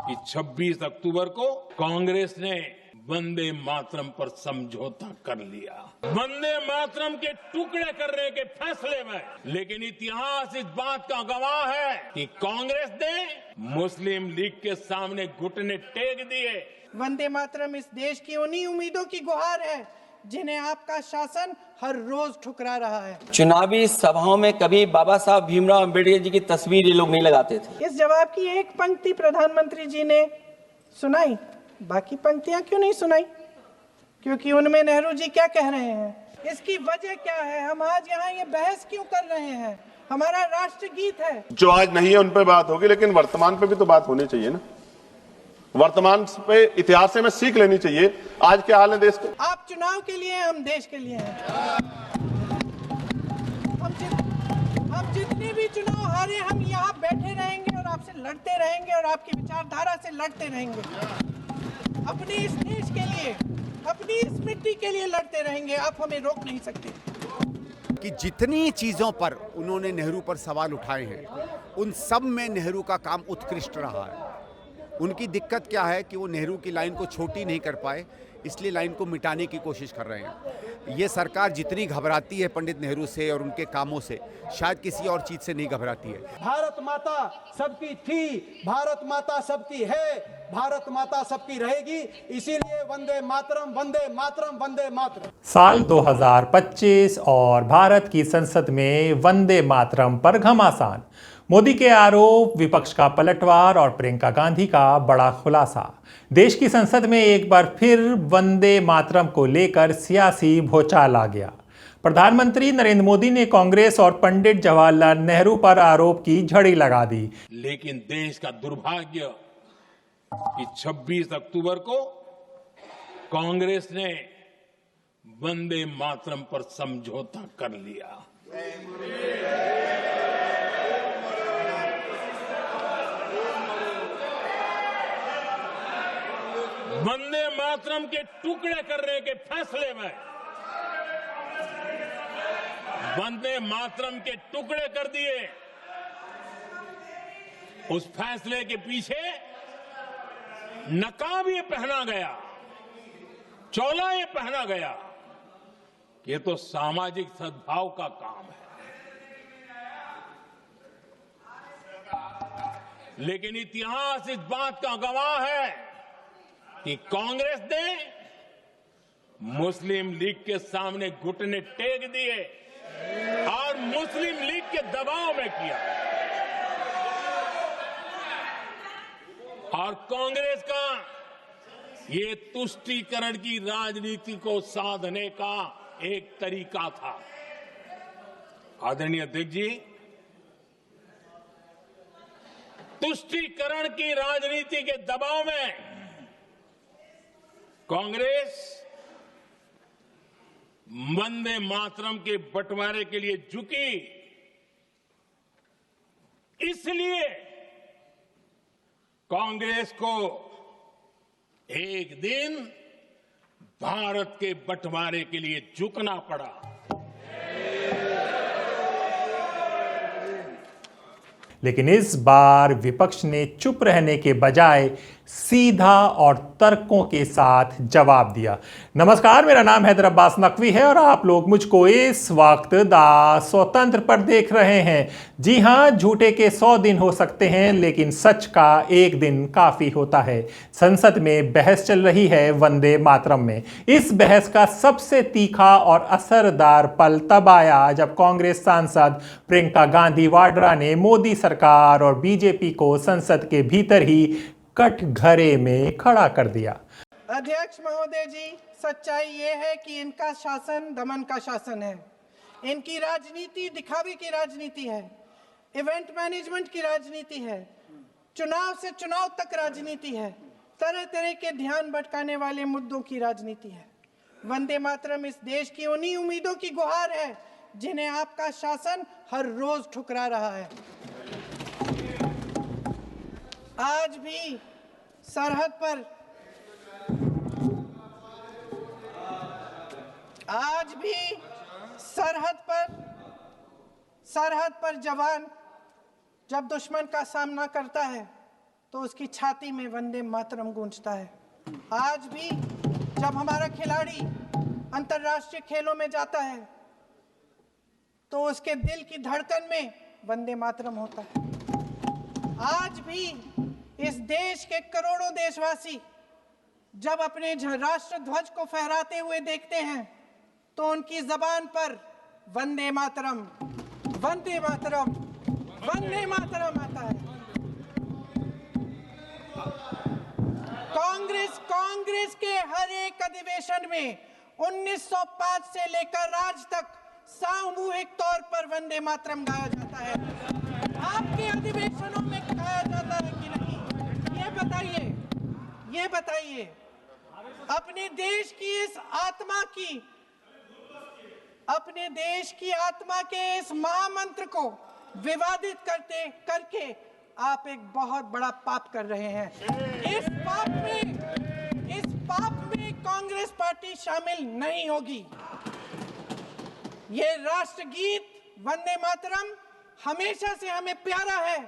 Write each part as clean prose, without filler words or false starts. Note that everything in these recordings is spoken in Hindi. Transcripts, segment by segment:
कि 26 अक्टूबर को कांग्रेस ने वंदे मातरम पर समझौता कर लिया, वंदे मातरम के टुकड़े करने के फैसले में। लेकिन इतिहास इस बात का गवाह है कि कांग्रेस ने मुस्लिम लीग के सामने घुटने टेक दिए। वंदे मातरम इस देश की उन्हीं उम्मीदों की गुहार है जिन्हें आपका शासन हर रोज ठुकरा रहा है। चुनावी सभाओं में कभी बाबा साहब भीमराव अम्बेडकर जी की तस्वीर ये लोग नहीं लगाते थे। इस जवाब की एक पंक्ति प्रधानमंत्री जी ने सुनाई, बाकी पंक्तियां क्यों नहीं सुनाई? क्योंकि उनमें नेहरू जी क्या कह रहे हैं, इसकी वजह क्या है, हम आज यहाँ ये बहस क्यों कर रहे हैं? हमारा राष्ट्रगीत है। जो आज नहीं है उन पे बात होगी, लेकिन वर्तमान पे भी तो बात होनी चाहिए ना। वर्तमान पे इतिहास से हमें सीख लेनी चाहिए। आज क्या हाल है देश का। आप चुनाव के लिए, हम देश के लिए हैं। हम जितने भी चुनाव हारे, हम यहाँ बैठे रहेंगे और आपसे लड़ते रहेंगे और आपकी विचारधारा से लड़ते रहेंगे। अपने इस देश के लिए, अपनी इस मिट्टी के लिए लड़ते रहेंगे। आप हमें रोक नहीं सकते। कि जितनी चीज़ों पर उन्होंने नेहरू पर सवाल उठाए हैं, उन सब में नेहरू का काम उत्कृष्ट रहा है। उनकी दिक्कत क्या है कि वो नेहरू की लाइन को छोटी नहीं कर पाए, इसलिए लाइन को मिटाने की कोशिश कर रहे हैं। ये सरकार जितनी घबराती है पंडित नेहरू से और उनके कामों से, शायद किसी और चीज़ से नहीं घबराती है। भारत माता सबकी थी, भारत माता सबकी है, भारत माता सबकी रहेगी। इसीलिए वंदे मातरम, वंदे मातरम, वंदे मातरम। साल 2025 और भारत की संसद में वंदे मातरम पर घमासान। मोदी के आरोप, विपक्ष का पलटवार और प्रियंका गांधी का बड़ा खुलासा। देश की संसद में एक बार फिर वंदे मातरम को लेकर सियासी भूचाल आ गया। प्रधानमंत्री नरेंद्र मोदी ने कांग्रेस और पंडित जवाहरलाल नेहरू पर आरोप की झड़ी लगा दी। लेकिन देश का दुर्भाग्य कि 26 अक्टूबर को कांग्रेस ने वंदे मातरम पर समझौता कर लिया। वंदे मातरम के टुकड़े करने के फैसले में, वंदे मातरम के टुकड़े कर दिए। उस फैसले के पीछे नकाब ये पहना गया, चोला ये पहना गया कि ये तो सामाजिक सद्भाव का काम है। लेकिन इतिहास इस बात का गवाह है कि कांग्रेस ने मुस्लिम लीग के सामने घुटने टेक दिए और मुस्लिम लीग के दबाव में किया। और कांग्रेस का ये तुष्टीकरण की राजनीति को साधने का एक तरीका था। आदरणीय अध्यक्ष जी, तुष्टीकरण की राजनीति के दबाव में कांग्रेस वंदे मातरम के बंटवारे के लिए झुकी। इसलिए कांग्रेस को एक दिन भारत के बंटवारे के लिए झुकना पड़ा। लेकिन इस बार विपक्ष ने चुप रहने के बजाय सीधा और तर्कों के साथ जवाब दिया। नमस्कार, मेरा नाम हैदर अब्बास नकवी है और आप लोग मुझको इस वक्त दा स्वतंत्र पर देख रहे हैं। जी हां, झूठे के 100 दिन हो सकते हैं, लेकिन सच का एक दिन काफी होता है। संसद में बहस चल रही है वंदे मातरम में। इस बहस का सबसे तीखा और असरदार पल तब आया जब कांग्रेस सांसद प्रियंका गांधी वाड्रा ने मोदी सरकार और बीजेपी को संसद के भीतर ही कटघरे में खड़ा कर दिया। अध्यक्ष महोदय जी, सच्चाई ये है कि इनका शासन दमन का शासन है। इनकी राजनीति दिखावे की राजनीति है, इवेंट मैनेजमेंट की राजनीति है, चुनाव से चुनाव तक राजनीति है, तरह तरह के ध्यान भटकाने वाले मुद्दों की राजनीति है। वंदे मातरम इस देश की उन्हीं उम्मीदों की गुहार है जिन्हें आपका शासन हर रोज ठुकरा रहा है। आज भी सरहद पर जवान जब दुश्मन का सामना करता है तो उसकी छाती में वंदे मातरम गूंजता है। आज भी जब हमारा खिलाड़ी अंतर्राष्ट्रीय खेलों में जाता है तो उसके दिल की धड़कन में वंदे मातरम होता है। आज भी इस देश के करोड़ों देशवासी जब अपने राष्ट्र ध्वज को फहराते हुए देखते हैं तो उनकी जबान पर वंदे मातरम, वंदे मातरम, वंदे मातरम आता है। कांग्रेस के हर एक अधिवेशन में 1905 से लेकर आज तक सामूहिक तौर पर वंदे मातरम गाया जाता है। आपके अधिवेशनों में गाया जाता है कि नहीं, ये बताइए। अपने देश की आत्मा के इस महामंत्र को विवादित करके आप एक बहुत बड़ा पाप कर रहे हैं। इस पाप में कांग्रेस पार्टी शामिल नहीं होगी। ये राष्ट्रगीत वंदे मातरम हमेशा से हमें प्यारा है,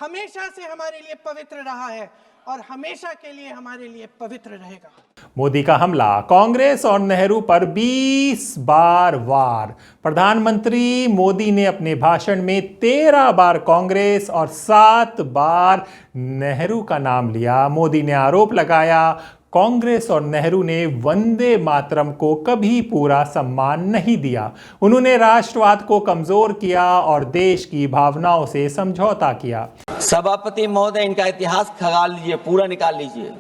हमेशा से हमारे लिए पवित्र रहा है और हमेशा के लिए हमारे लिए पवित्र रहेगा। मोदी का हमला कांग्रेस और नेहरू पर 20 बार वार। प्रधानमंत्री मोदी ने अपने भाषण में 13 बार कांग्रेस और 7 बार नेहरू का नाम लिया। मोदी ने आरोप लगाया कांग्रेस और नेहरू ने वंदे मातरम को कभी पूरा सम्मान नहीं दिया। उन्होंने राष्ट्रवाद को कमजोर किया और देश की भावनाओं से समझौता किया। सभापति महोदय, इनका इतिहास खंगाल लीजिए, पूरा निकाल लीजिए।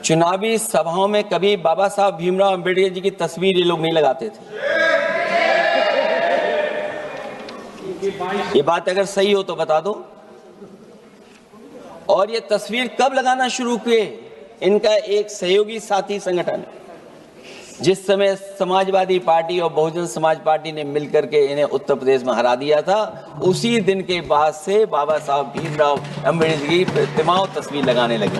चुनावी सभाओं में कभी बाबा साहब भीमराव अंबेडकर जी की तस्वीर ये लोग नहीं लगाते थे। ये बात अगर सही हो तो बता दो। और ये तस्वीर कब लगाना शुरू किए? इनका एक सहयोगी साथी संगठन, जिस समय समाजवादी पार्टी और बहुजन समाज पार्टी ने मिलकर के इन्हें उत्तर प्रदेश में हरा दिया था, उसी दिन के बाद से बाबा साहब भीमराव अंबेडकर की प्रतिमाओं तस्वीर लगाने लगे।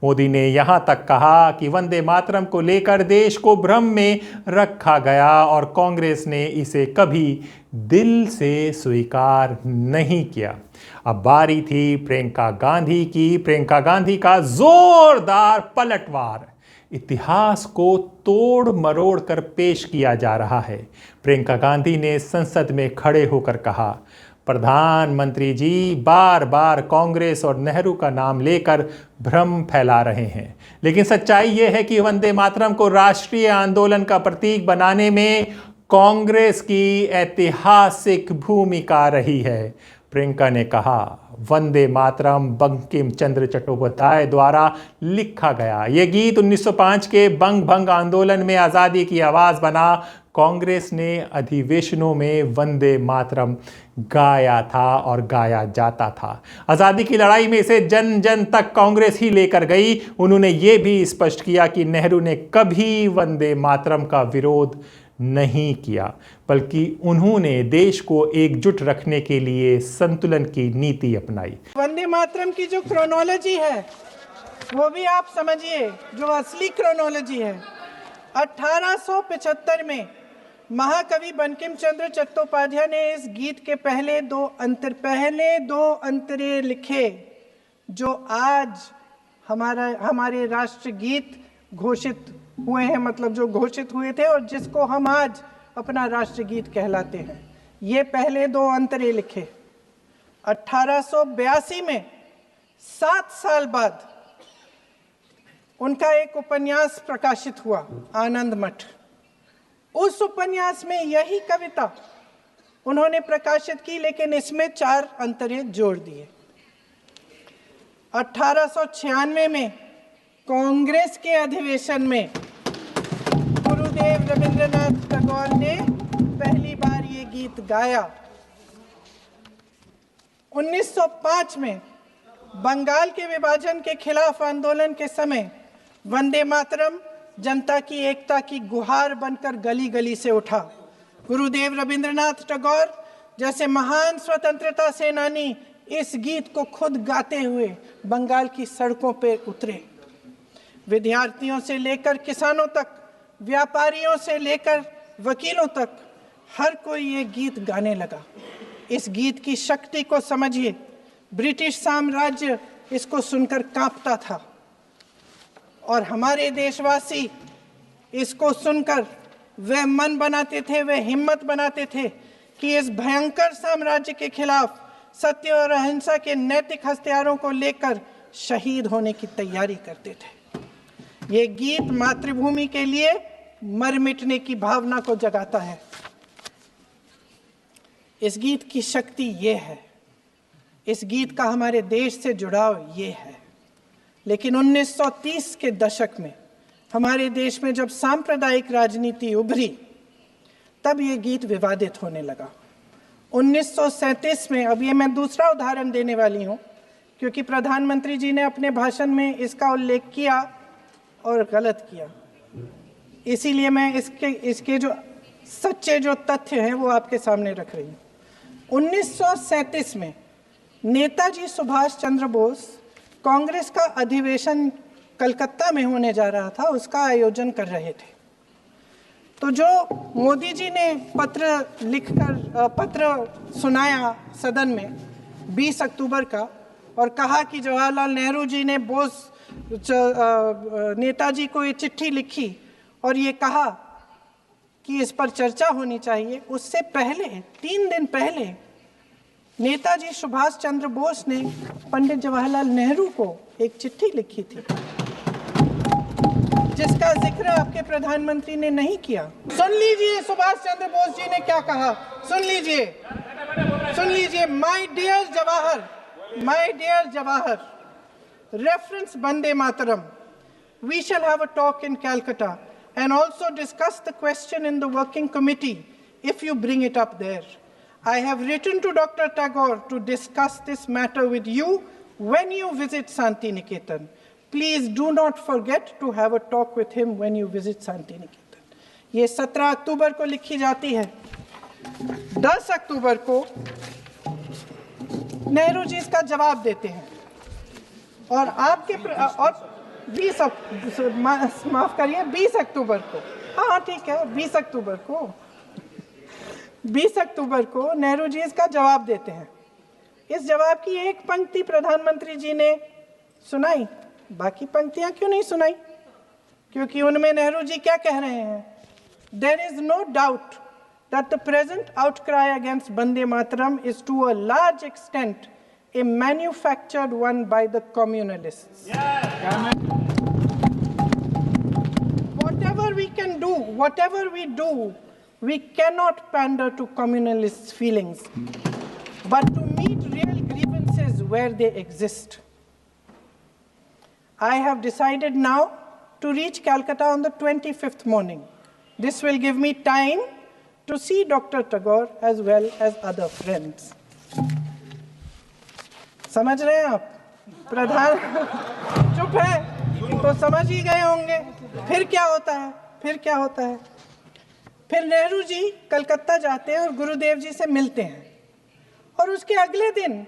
मोदी ने यहां तक कहा कि वंदे मातरम को लेकर देश को भ्रम में रखा गया और कांग्रेस ने इसे कभी दिल से स्वीकार नहीं किया। अब बारी थी प्रियंका गांधी की। प्रियंका गांधी का जोरदार पलटवार इतिहास को तोड़ मरोड़ कर पेश किया जा रहा है। प्रियंका गांधी ने संसद में खड़े होकर कहा, प्रधानमंत्री जी बार बार कांग्रेस और नेहरू का नाम लेकर भ्रम फैला रहे हैं, लेकिन सच्चाई यह है कि वंदे मातरम को राष्ट्रीय आंदोलन का प्रतीक बनाने में कांग्रेस की ऐतिहासिक भूमिका रही है। प्रियंका ने कहा, वंदे मातरम बंकिम चंद्र चट्टोपाध्याय द्वारा लिखा गया यह गीत 1905 के बंग भंग आंदोलन में आज़ादी की आवाज़ बना। कांग्रेस ने अधिवेशनों में वंदे मातरम गाया था और गाया जाता था। आज़ादी की लड़ाई में इसे जन जन तक कांग्रेस ही लेकर गई। उन्होंने ये भी स्पष्ट किया कि नेहरू ने कभी वंदे मातरम का विरोध नहीं किया, बल्कि उन्होंने देश को एकजुट रखने के लिए संतुलन की नीति अपनाई। वंदे मातरम की जो क्रोनोलॉजी है वो भी आप समझिए, जो असली क्रोनोलॉजी है। 1875 में महाकवि बंकिम चंद्र चट्टोपाध्याय ने इस गीत के पहले दो अंतरे लिखे, जो आज हमारे राष्ट्रगीत घोषित हुए हैं, मतलब जो घोषित हुए थे और जिसको हम आज अपना राष्ट्रगीत कहलाते हैं। ये पहले दो अंतरे लिखे। 1882 में 7 साल बाद उनका एक उपन्यास प्रकाशित हुआ, आनंद मठ। उस उपन्यास में यही कविता उन्होंने प्रकाशित की, लेकिन इसमें 4 अंतरे जोड़ दिए। 1896 में कांग्रेस के अधिवेशन में गुरुदेव रविंद्रनाथ टैगोर ने पहली बार ये गीत गाया। 1905 में बंगाल के विभाजन के खिलाफ आंदोलन के समय वंदे मातरम जनता की एकता की गुहार बनकर गली गली से उठा। गुरुदेव रविंद्रनाथ टैगोर जैसे महान स्वतंत्रता सेनानी इस गीत को खुद गाते हुए बंगाल की सड़कों पर उतरे। विद्यार्थियों से लेकर किसानों तक, व्यापारियों से लेकर वकीलों तक, हर कोई ये गीत गाने लगा। इस गीत की शक्ति को समझिए। ब्रिटिश साम्राज्य इसको सुनकर कांपता था और हमारे देशवासी इसको सुनकर वे मन बनाते थे, वे हिम्मत बनाते थे कि इस भयंकर साम्राज्य के खिलाफ सत्य और अहिंसा के नैतिक हथियारों को लेकर शहीद होने की तैयारी करते थे। ये गीत मातृभूमि के लिए मर मिटने की भावना को जगाता है। इस गीत की शक्ति ये है, इस गीत का हमारे देश से जुड़ाव ये है। लेकिन 1930 के दशक में हमारे देश में जब सांप्रदायिक राजनीति उभरी, तब ये गीत विवादित होने लगा। 1937 में, अब ये मैं दूसरा उदाहरण देने वाली हूँ क्योंकि प्रधानमंत्री जी ने अपने भाषण में इसका उल्लेख किया और गलत किया, इसीलिए मैं इसके जो सच्चे जो तथ्य हैं वो आपके सामने रख रही हूँ। 1937 में नेताजी सुभाष चंद्र बोस कांग्रेस का अधिवेशन कलकत्ता में होने जा रहा था, उसका आयोजन कर रहे थे। तो जो मोदी जी ने पत्र सुनाया सदन में 20 अक्टूबर का और कहा कि जवाहरलाल नेहरू जी ने नेताजी को ये चिट्ठी लिखी और ये कहा कि इस पर चर्चा होनी चाहिए, उससे पहले 3 दिन पहले नेताजी सुभाष चंद्र बोस ने पंडित जवाहरलाल नेहरू को एक चिट्ठी लिखी थी जिसका जिक्र आपके प्रधानमंत्री ने नहीं किया। सुन लीजिए सुभाष चंद्र बोस जी ने क्या कहा, सुन लीजिए। My dear Jawahar, reference Vande Mataram, we shall have a talk in Calcutta and also discuss the question in the working committee if you bring it up there. I have written to Dr. Tagore to discuss this matter with you when you visit Santi Niketan. Please do not forget to have a talk with him when you visit Santi Niketan. ये 17 अक्टूबर को लिखी जाती है। 10 अक्टूबर को नेहरू जी इसका जवाब देते हैं और आपके और 20 अक्टूबर को, हाँ ठीक है, 20 अक्टूबर को नेहरू जी इसका जवाब देते हैं। इस जवाब की एक पंक्ति प्रधानमंत्री जी ने सुनाई, बाकी पंक्तियां क्यों नहीं सुनाई? क्योंकि उनमें नेहरू जी क्या कह रहे हैं? There is no doubt that the present outcry against Vande Mataram is to a large extent a manufactured one by the communalists. Whatever we do, we cannot pander to communalists' feelings, but to meet real grievances where they exist. I have decided now to reach Calcutta on the 25th morning. This will give me time to see Dr. Tagore as well as other friends. समझ रहे हैं आप? प्रधान चुप है तो समझ ही गए होंगे। फिर क्या होता है? फिर नेहरू जी कलकत्ता जाते हैं और गुरुदेव जी से मिलते हैं और उसके अगले दिन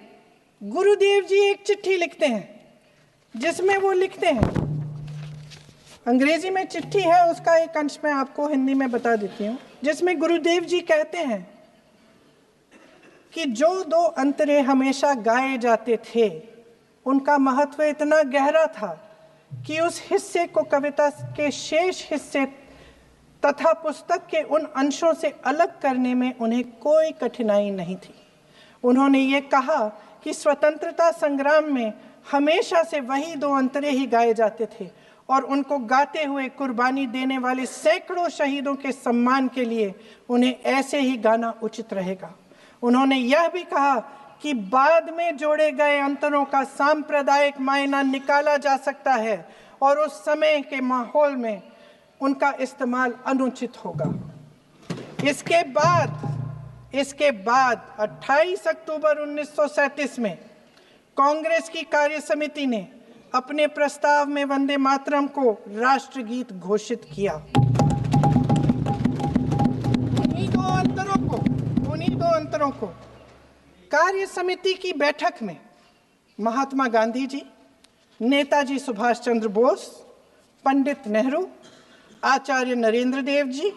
गुरुदेव जी एक चिट्ठी लिखते हैं जिसमें वो लिखते हैं, अंग्रेजी में चिट्ठी है, उसका एक अंश मैं आपको हिंदी में बता देती हूँ, जिसमें गुरुदेव जी कहते हैं कि जो 2 अंतरे हमेशा गाए जाते थे उनका महत्व इतना गहरा था कि उस हिस्से को कविता के शेष हिस्से तथा पुस्तक के उन अंशों से अलग करने में उन्हें कोई कठिनाई नहीं थी। उन्होंने ये कहा कि स्वतंत्रता संग्राम में हमेशा से वही 2 अंतरे ही गाए जाते थे और उनको गाते हुए कुर्बानी देने वाले सैकड़ों शहीदों के सम्मान के लिए उन्हें ऐसे ही गाना उचित रहेगा। उन्होंने यह भी कहा कि बाद में जोड़े गए अंतरों का सांप्रदायिक मायना निकाला जा सकता है और उस समय के माहौल में उनका इस्तेमाल अनुचित होगा। इसके बाद 28 अक्टूबर 1937 में कांग्रेस की कार्य समिति ने अपने प्रस्ताव में वंदे मातरम को राष्ट्रगीत घोषित किया। उन्हीं दो अंतरों को कार्य समिति की बैठक में महात्मा गांधी जी, नेताजी सुभाष चंद्र बोस, पंडित नेहरू, आचार्य नरेंद्र देव जी,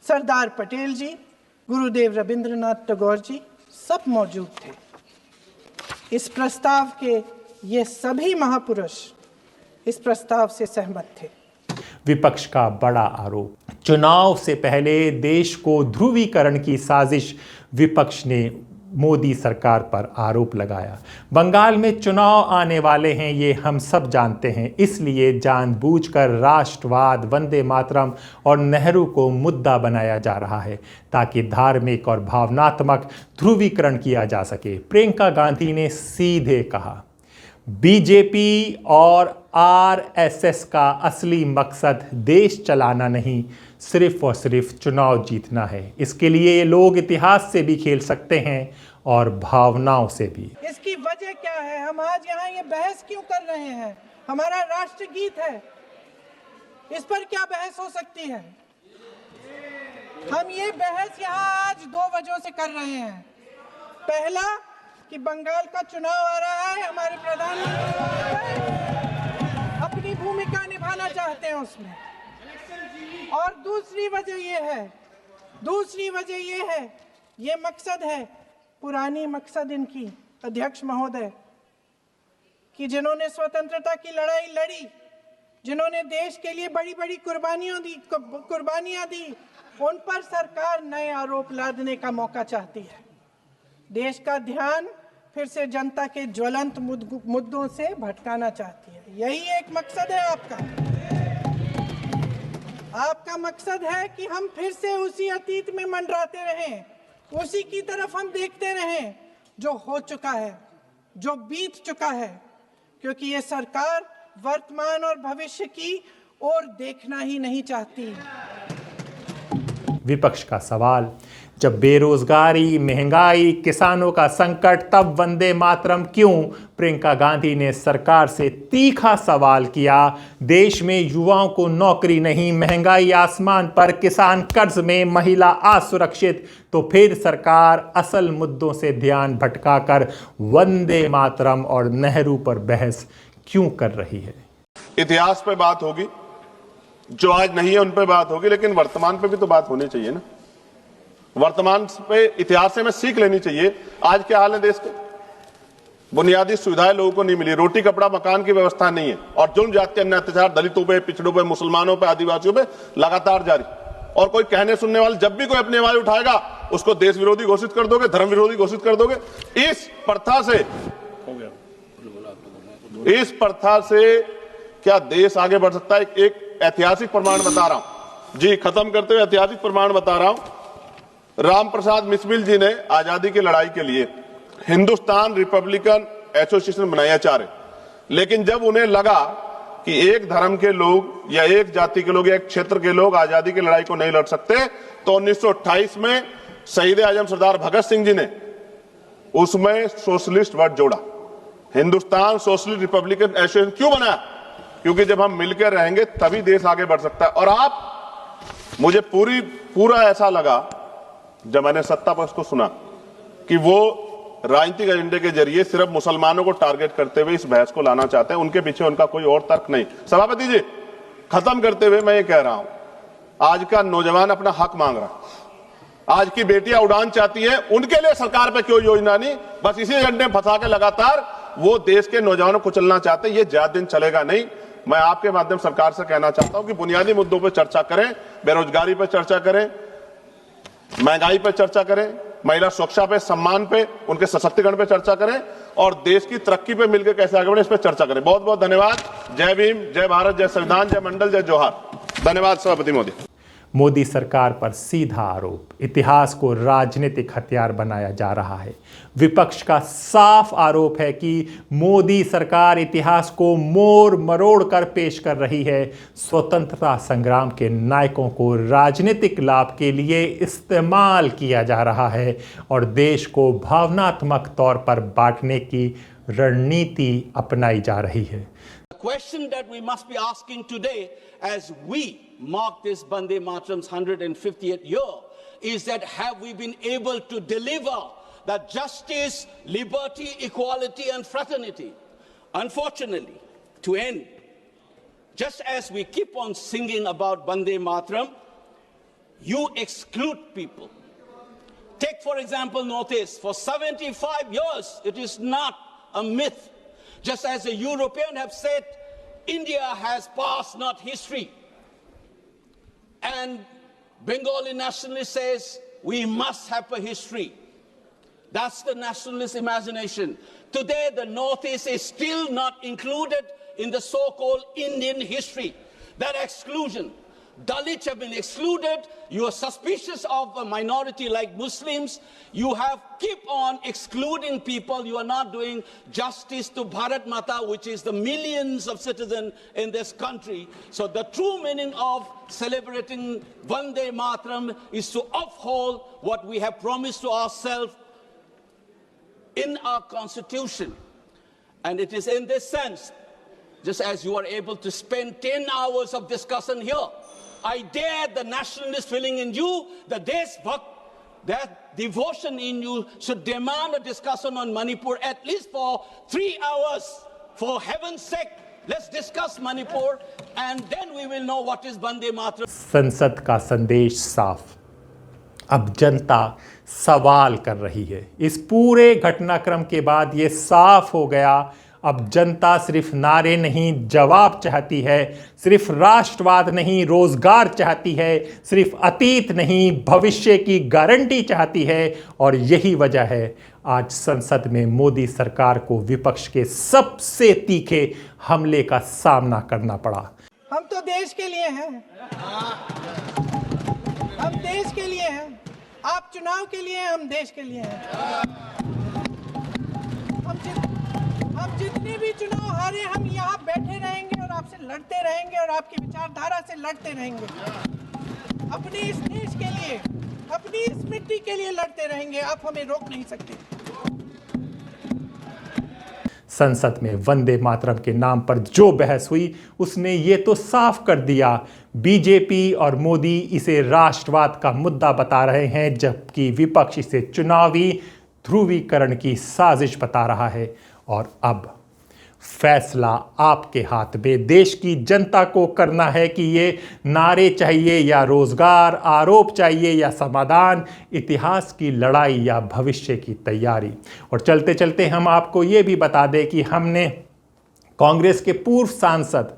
सरदार पटेल जी, गुरुदेव रविंद्रनाथ टैगोर जी सब मौजूद थे। इस प्रस्ताव के ये सभी महापुरुष इस प्रस्ताव से सहमत थे। विपक्ष का बड़ा आरोप, चुनाव से पहले देश को ध्रुवीकरण की साजिश विपक्ष ने मोदी सरकार पर आरोप लगाया। बंगाल में चुनाव आने वाले हैं, ये हम सब जानते हैं, इसलिए जानबूझकर राष्ट्रवाद, वंदे मातरम और नेहरू को मुद्दा बनाया जा रहा है ताकि धार्मिक और भावनात्मक ध्रुवीकरण किया जा सके। प्रियंका गांधी ने सीधे कहा, बीजेपी और आरएसएस का असली मकसद देश चलाना नहीं, सिर्फ और सिर्फ चुनाव जीतना है। इसके लिए ये लोग इतिहास से भी खेल सकते हैं और भावनाओं से भी। इसकी वजह क्या है? हम आज यहाँ ये बहस क्यों कर रहे हैं? हमारा राष्ट्रगीत है, इस पर क्या बहस हो सकती है? हम ये बहस यहाँ आज दो वजहों से कर रहे हैं। पहला कि बंगाल का चुनाव आ रहा है, हमारे प्रधानमंत्री अपनी भूमिका निभाना चाहते हैं उसमें। और दूसरी वजह ये है, ये मकसद है, पुरानी मकसद इनकी अध्यक्ष महोदय, कि जिन्होंने स्वतंत्रता की लड़ाई लड़ी, जिन्होंने देश के लिए बड़ी बड़ी कुर्बानियां दी, उन पर सरकार नए आरोप लादने का मौका चाहती है। देश का ध्यान फिर से जनता के ज्वलंत मुद्दों से भटकाना चाहती है। यही एक मकसद है आपका मकसद है कि हम फिर से उसी अतीत में मंडराते रहें, उसी की तरफ हम देखते रहें जो हो चुका है, जो बीत चुका है, क्योंकि ये सरकार वर्तमान और भविष्य की ओर देखना ही नहीं चाहती। विपक्ष का सवाल, जब बेरोजगारी, महंगाई, किसानों का संकट, तब वंदे मातरम क्यों? प्रियंका गांधी ने सरकार से तीखा सवाल किया। देश में युवाओं को नौकरी नहीं, महंगाई आसमान पर, किसान कर्ज में, महिला असुरक्षित, तो फिर सरकार असल मुद्दों से ध्यान भटकाकर वंदे मातरम और नेहरू पर बहस क्यों कर रही है? इतिहास पे बात होगी, जो आज नहीं है उन पे बात होगी, लेकिन वर्तमान पे भी तो बात होनी चाहिए ना। वर्तमान पे इतिहास से हमें सीख लेनी चाहिए। आज क्या हाल है देश के? बुनियादी सुविधाएं लोगों को नहीं मिली, रोटी कपड़ा मकान की व्यवस्था नहीं है, और जुल्म जाति अन्य अत्याचार दलितों पे, पिछड़ों पे, मुसलमानों पे, आदिवासियों पे लगातार जारी। और कोई कहने सुनने वाले जब भी कोई अपनी आवाज उठाएगा उसको देश विरोधी घोषित कर दोगे, धर्म विरोधी घोषित कर दोगे। इस प्रथा से क्या देश आगे बढ़ सकता है? एक ऐतिहासिक प्रमाण बता रहा हूं जी, खत्म करते हुए ऐतिहासिक प्रमाण बता रहा हूं। राम प्रसाद मिसमिल जी ने आजादी की लड़ाई के लिए हिंदुस्तान रिपब्लिकन एसोसिएशन बनाया चाहे, लेकिन जब उन्हें लगा कि एक धर्म के लोग या एक जाति के लोग या एक क्षेत्र के लोग आजादी की लड़ाई को नहीं लड़ सकते, तो 1928 में शहीद आजम सरदार भगत सिंह जी ने उसमें सोशलिस्ट वर्ड जोड़ा। हिंदुस्तान सोशलिस्ट रिपब्लिकन एसोसिएशन क्यों बनाया? क्योंकि जब हम मिलकर रहेंगे तभी देश आगे बढ़ सकता है। और मुझे पूरा ऐसा लगा जब मैंने सत्ता पक्ष को सुना कि वो राजनीतिक एजेंडे के जरिए सिर्फ मुसलमानों को टारगेट करते हुए इस बहस को लाना चाहते हैं, उनके पीछे उनका कोई और तर्क नहीं। सभापति जी, खत्म करते हुए मैं ये कह रहा हूं, आज का नौजवान अपना हक मांग रहा है, आज की बेटियां उड़ान चाहती है, उनके लिए सरकार पे क्यों योजना नहीं? बस इसी एजेंडे में फंसा के लगातार वो देश के नौजवानों को चलना चाहते हैं। ये ज्यादा दिन चलेगा नहीं। मैं आपके माध्यम सरकार से कहना चाहता हूं कि बुनियादी मुद्दों पर चर्चा करें, बेरोजगारी पर चर्चा करें, महंगाई पर चर्चा करें, महिला सुरक्षा पे, सम्मान पे, उनके सशक्तिकरण पे चर्चा करें, और देश की तरक्की पे मिलकर कैसे आगे बढ़े इस पर चर्चा करें। बहुत बहुत धन्यवाद। जय भीम, जय भारत, जय संविधान, जय मंडल, जय जोहार। धन्यवाद सभापति महोदय। मोदी सरकार पर सीधा आरोप, इतिहास को राजनीतिक हथियार बनाया जा रहा है। विपक्ष का साफ आरोप है कि मोदी सरकार इतिहास को मोड़ मरोड़ कर पेश कर रही है, स्वतंत्रता संग्राम के नायकों को राजनीतिक लाभ के लिए इस्तेमाल किया जा रहा है और देश को भावनात्मक तौर पर बांटने की रणनीति अपनाई जा रही है। The question that we must be asking today as we mark this Vande Mataram's 150th year is that have we been able to deliver the justice, liberty, equality and fraternity? Unfortunately, to end, just as we keep on singing about Vande Mataram, you exclude people. Take for example Northeast, for 75 years it is not a myth. Just as the Europeans have said, India has past, not history. And Bengali nationalist says, we must have a history. That's the nationalist imagination. Today, the Northeast is still not included in the so-called Indian history. That exclusion. Dalits have been excluded. You are suspicious of a minority like Muslims. You have keep on excluding people. You are not doing justice to Bharat Mata, which is the millions of citizens in this country. So the true meaning of celebrating Vande Mataram is to uphold what we have promised to ourselves in our constitution. And it is in this sense, just as you are able to spend 10 hours of discussion here, I dare the nationalist feeling in you, the Deshbhakt, that devotion in you should demand a discussion on Manipur at least for 3 hours. For heaven's sake, let's discuss Manipur and then we will know what is Vande Mataram. संसद का संदेश साफ। अब जनता सवाल कर रही है। इस पूरे घटनाक्रम के बाद ये साफ हो गया, अब जनता सिर्फ नारे नहीं जवाब चाहती है, सिर्फ राष्ट्रवाद नहीं रोजगार चाहती है, सिर्फ अतीत नहीं भविष्य की गारंटी चाहती है। और यही वजह है आज संसद में मोदी सरकार को विपक्ष के सबसे तीखे हमले का सामना करना पड़ा। हम तो देश के लिए हैं, हम देश के लिए हैं। आप चुनाव के लिए हैं, हम देश के लिए हैं। हम जितने भी चुनाव हारे, हम यहाँ बैठे रहेंगे और आपसे लड़ते रहेंगे और आपकी विचारधारा से लड़ते रहेंगे। अपने इस देश के लिए, अपनी इस मिट्टी के लिए लड़ते रहेंगे। आप हमें रोक नहीं सकते। संसद में वंदे मातरम के नाम पर जो बहस हुई उसने ये तो साफ कर दिया, बीजेपी और मोदी इसे राष्ट्रवाद का मुद्दा बता रहे हैं, जबकि विपक्ष इसे चुनावी ध्रुवीकरण की साजिश बता रहा है। और अब फैसला आपके हाथ में, देश की जनता को करना है कि ये नारे चाहिए या रोजगार, आरोप चाहिए या समाधान, इतिहास की लड़ाई या भविष्य की तैयारी। और चलते चलते हम आपको ये भी बता दें कि हमने कांग्रेस के पूर्व सांसद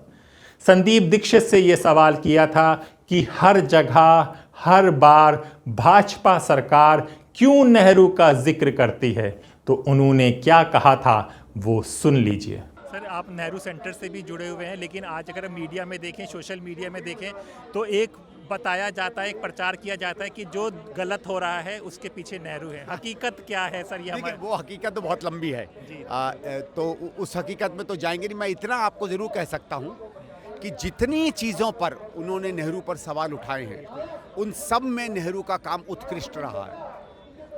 संदीप दीक्षित से ये सवाल किया था कि हर जगह हर बार भाजपा सरकार क्यों नेहरू का जिक्र करती है, तो उन्होंने क्या कहा था वो सुन लीजिए। सर, आप नेहरू सेंटर से भी जुड़े हुए हैं, लेकिन आज अगर मीडिया में देखें, सोशल मीडिया में देखें, तो एक बताया जाता है, एक प्रचार किया जाता है कि जो गलत हो रहा है उसके पीछे नेहरू है। हकीकत क्या है सर? ये हमारे वो हकीकत तो बहुत लंबी है, तो उस हकीकत में तो जाएंगे नहीं। मैं इतना आपको ज़रूर कह सकता हूँ कि जितनी चीज़ों पर उन्होंने नेहरू पर सवाल उठाए हैं, उन सब में नेहरू का काम उत्कृष्ट रहा है।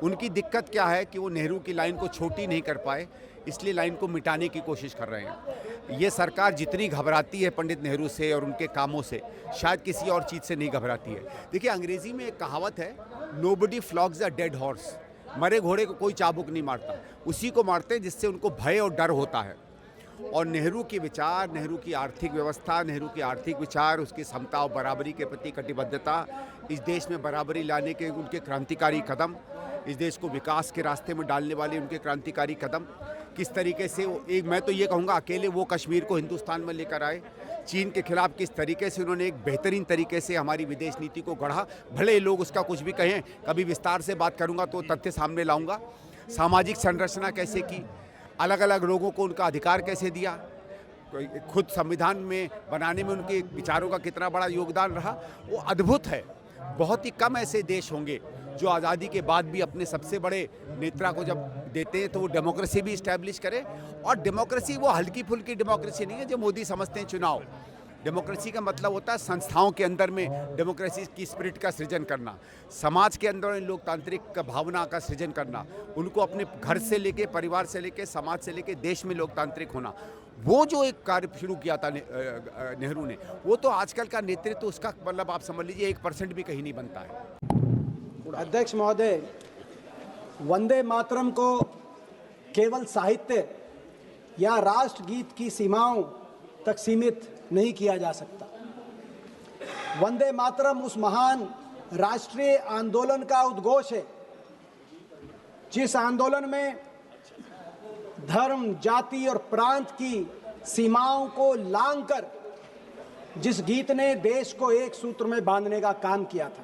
उनकी दिक्कत क्या है कि वो नेहरू की लाइन को छोटी नहीं कर पाए, इसलिए लाइन को मिटाने की कोशिश कर रहे हैं। ये सरकार जितनी घबराती है पंडित नेहरू से और उनके कामों से, शायद किसी और चीज़ से नहीं घबराती है। देखिए, अंग्रेज़ी में एक कहावत है, नोबडी फ्लॉग्स अ डेड हॉर्स। मरे घोड़े को कोई चाबुक नहीं मारता, उसी को मारते हैं जिससे उनको भय और डर होता है। और नेहरू के विचार, नेहरू की आर्थिक व्यवस्था, नेहरू के आर्थिक विचार, उसकी समता और बराबरी के प्रति कटिबद्धता, इस देश में बराबरी लाने के उनके क्रांतिकारी कदम, इस देश को विकास के रास्ते में डालने वाले उनके क्रांतिकारी कदम, किस तरीके से एक, मैं तो ये कहूँगा, अकेले वो कश्मीर को हिंदुस्तान में लेकर आए, चीन के खिलाफ किस तरीके से उन्होंने एक बेहतरीन तरीके से हमारी विदेश नीति को गढ़ा। भले लोग उसका कुछ भी कहें, कभी विस्तार से बात करूँगा तो तथ्य सामने लाऊंगा। सामाजिक संरचना कैसे की, अलग अलग लोगों को उनका अधिकार कैसे दिया, खुद संविधान में बनाने में उनके विचारों का कितना बड़ा योगदान रहा, वो अद्भुत है। बहुत ही कम ऐसे देश होंगे जो आज़ादी के बाद भी अपने सबसे बड़े नेता को जब देते हैं तो वो डेमोक्रेसी भी इस्टेब्लिश करे। और डेमोक्रेसी वो हल्की फुल्की डेमोक्रेसी नहीं है जो मोदी समझते हैं चुनाव। डेमोक्रेसी का मतलब होता है संस्थाओं के अंदर में डेमोक्रेसी की स्पिरिट का सृजन करना, समाज के अंदर लोकतांत्रिक भावना का सृजन करना, उनको अपने घर से लेके, परिवार से लेके, समाज से लेके देश में लोकतांत्रिक होना। वो जो एक कार्य शुरू किया था नेहरू ने, वो तो आजकल का नेतृत्व, उसका मतलब आप समझ लीजिए 1% भी कहीं नहीं बनता है। अध्यक्ष महोदय, वंदे मातरम को केवल साहित्य या राष्ट्रगीत की सीमाओं तक सीमित नहीं किया जा सकता। वंदे मातरम उस महान राष्ट्रीय आंदोलन का उद्घोष है जिस आंदोलन में धर्म, जाति और प्रांत की सीमाओं को लांघकर जिस गीत ने देश को एक सूत्र में बांधने का काम किया था।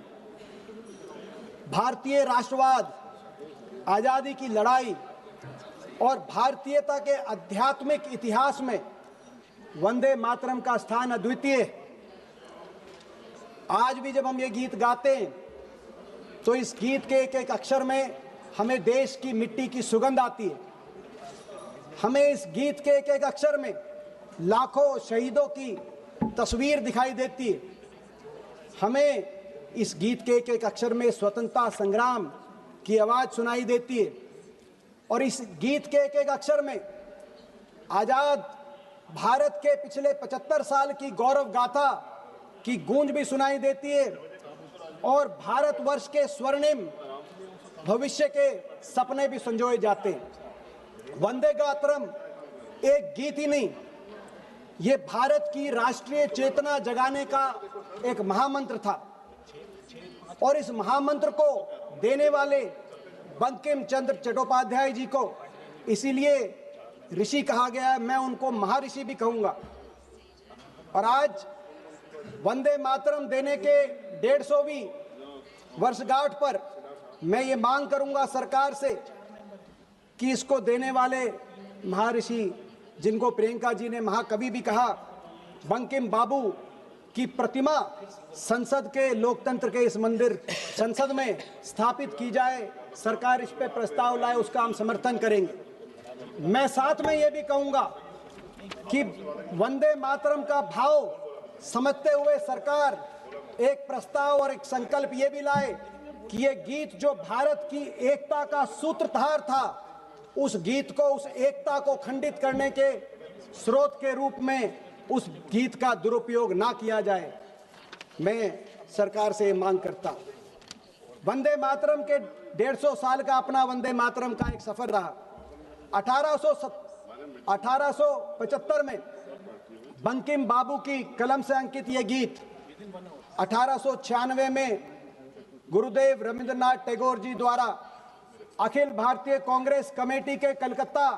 भारतीय राष्ट्रवाद, आजादी की लड़ाई और भारतीयता के आध्यात्मिक इतिहास में वंदे मातरम का स्थान अद्वितीय है। आज भी जब हम ये गीत गाते हैं तो इस गीत के एक एक अक्षर में हमें देश की मिट्टी की सुगंध आती है। हमें इस गीत के एक एक अक्षर में लाखों शहीदों की तस्वीर दिखाई देती है। हमें इस गीत के एक एक अक्षर में स्वतंत्रता संग्राम की आवाज सुनाई देती है और इस गीत के एक एक अक्षर में आजाद भारत के पिछले 75 साल की गौरव गाथा की गूंज भी सुनाई देती है और भारतवर्ष के स्वर्णिम भविष्य के सपने भी संजोए जाते हैं। वंदे मातरम एक गीत ही नहीं, ये भारत की राष्ट्रीय चेतना जगाने का एक महामंत्र था और इस महामंत्र को देने वाले बंकिम चंद्र चट्टोपाध्याय जी को इसीलिए ऋषि कहा गया है। मैं उनको महर्षि भी कहूंगा। और आज वंदे मातरम देने के 150वीं वर्षगांठ पर मैं ये मांग करूंगा सरकार से कि इसको देने वाले महर्षि, जिनको प्रियंका जी ने महाकवि भी कहा, बंकिम बाबू की प्रतिमा संसद के, लोकतंत्र के इस मंदिर संसद में स्थापित की जाए। सरकार इस पे प्रस्ताव लाए, उसका हम समर्थन करेंगे। मैं साथ में ये भी कहूंगा कि वंदे मातरम का भाव समझते हुए सरकार एक प्रस्ताव और एक संकल्प ये भी लाए कि ये गीत जो भारत की एकता का सूत्रधार था, उस गीत को, उस एकता को खंडित करने के स्रोत के रूप में उस गीत का दुरुपयोग ना किया जाए। मैं सरकार से मांग करता हूं। वंदे मातरम के 150 साल का अपना वंदे मातरम का एक सफर रहा। 1875 में बंकिम बाबू की कलम से अंकित यह गीत 1896 में गुरुदेव रविंद्रनाथ टैगोर जी द्वारा अखिल भारतीय कांग्रेस कमेटी के कलकत्ता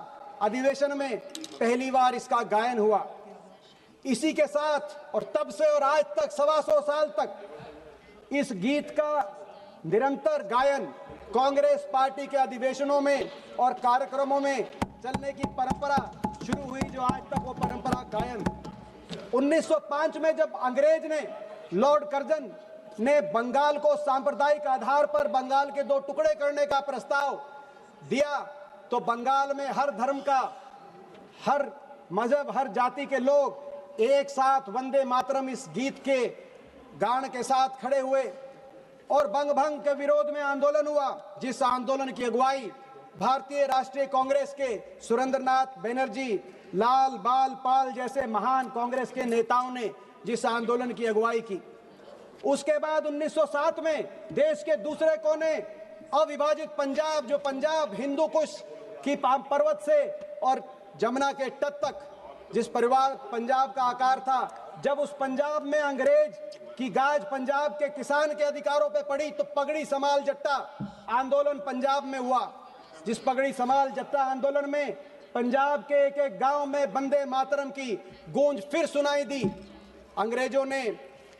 अधिवेशन में पहली बार इसका गायन हुआ। इसी के साथ और तब से और आज तक 125 साल तक इस गीत का निरंतर गायन कांग्रेस पार्टी के अधिवेशनों में और कार्यक्रमों में चलने की परंपरा शुरू हुई, जो आज तक वो परंपरा गायन। 1905 में जब अंग्रेज ने, लॉर्ड कर्जन ने बंगाल को सांप्रदायिक आधार पर बंगाल के 2 टुकड़े करने का प्रस्ताव दिया, तो बंगाल में हर धर्म का, हर मजहब, हर जाति के लोग एक साथ वंदे मातरम इस गीत के गान के साथ खड़े हुए और बंग भंग के विरोध में आंदोलन हुआ, जिस आंदोलन की अगुवाई भारतीय राष्ट्रीय कांग्रेस के सुरेंद्रनाथ बनर्जी, लाल बाल पाल जैसे महान कांग्रेस के नेताओं ने जिस आंदोलन की अगुवाई की। उसके बाद 1907 में देश के दूसरे कोने अविभाजित पंजाब, जो पंजाब हिंदू कुश की पर्वत से और जमुना के तट तक जिस परिवार पंजाब का आकार था, जब उस पंजाब में अंग्रेज की गाज पंजाब के किसान के अधिकारों पे पड़ी, तो पगड़ी समाल जट्टा आंदोलन पंजाब में हुआ। जिस पगड़ी समाल जट्टा आंदोलन में पंजाब के एक एक गांव में वंदे मातरम की गूंज फिर सुनाई दी। अंग्रेजों ने